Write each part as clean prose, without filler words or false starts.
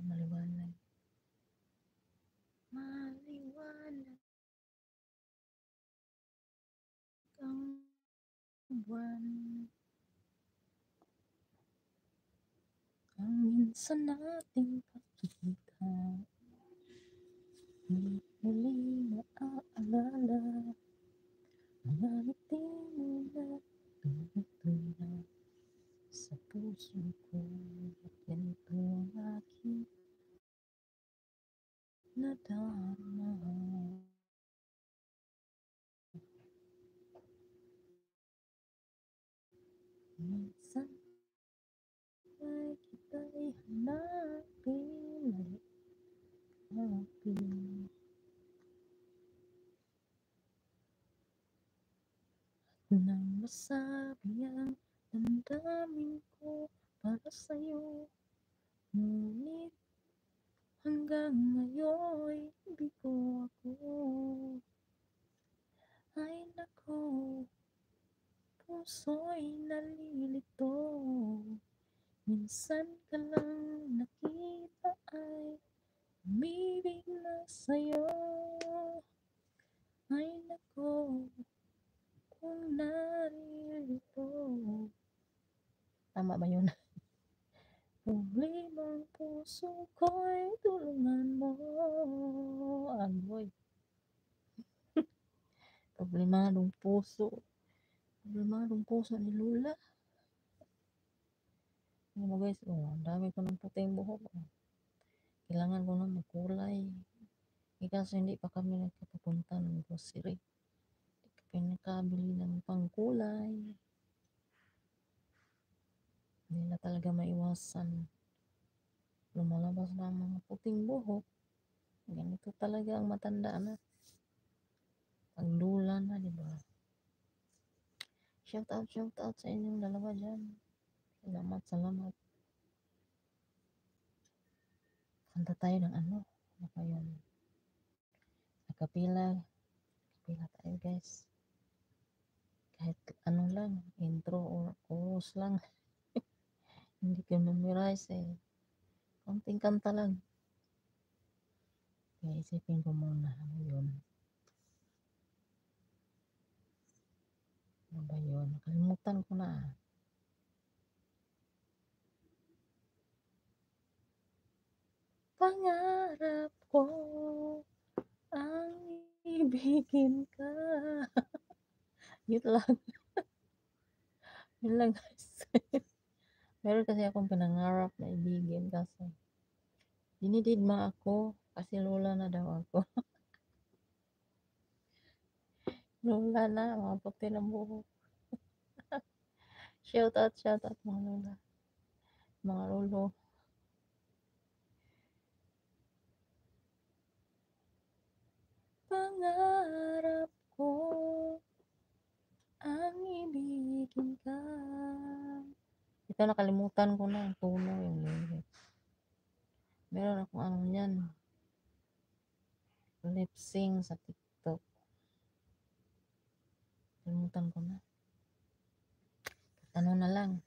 maliwanag. Maliwanag ang buwan. Ang minsan nating pagkikita, di muli naaalala. Mga ngiti mo na tumutunog sa puso ko. At ganito ang aking nadarama. Minsan ay kita'y hanapin, hanapin. Nang masabi ang damdamin ko para sa'yo, ngunit hanggang ngayon bigo ako. Ay nako, puso'y nalilito. Minsan ka lang nakita ay umibig na sa'yo. Ay nako, kung naririto. Tama ba yun? Problemang puso ko'y tulungan mo. Agoy. Problemadong puso. Problemadong puso ni Lula. Ano mo guys, ang dami ko ng puting buhok. Kailangan ko na magkulay. Kasi hindi pa kami nagpapunta ng grocery. Hindi pa pinakabili ng pangkulay. Hindi na talaga maiwasan. Lumalabas na ang mga puting buhok. Ganito talaga ang matanda na. Paglula na, di ba? Shout out sa inyong dalawa dyan. Salamat. Kanta tayo ng ano? Ano pa yun? Kapila tayo guys. Kahit ano lang, intro or chorus lang. Hindi ko memorize eh. Konting kanta lang. Kaya isipin ko muna. Ano yun? Ano ba yun? Nakalimutan ko na. Pangarap ko ang ibigin ka. Yun lang. Yun lang guys. Meron kasi akong pinangarap na ibigin kasi dinididma ako kasi lola na daw ako. Lola na, mga puti ng buhok. Shout out mga lola. Mga lolo. Pangarap ko ang ibigin ka. Ito nakalimutan ko na yung tono, yung lyrics. Meron akong ano yan. Lip sync sa TikTok. Kalimutan ko na. Ano na lang.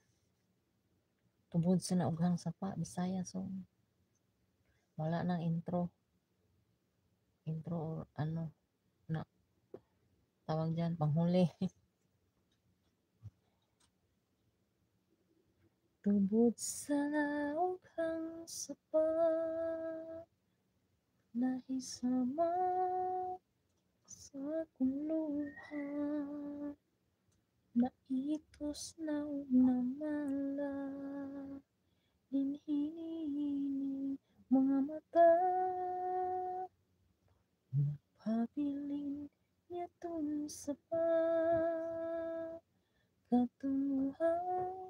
Tubod sa naughang sapa, Bisaya song. Wala nang intro. Intro or ano na tawag dyan, panghuli. Tubod sa naughang sapa, nahisama sa kuluha, naitos na namala, hinhining mga mata, napabilin niya dun sa katunguhan,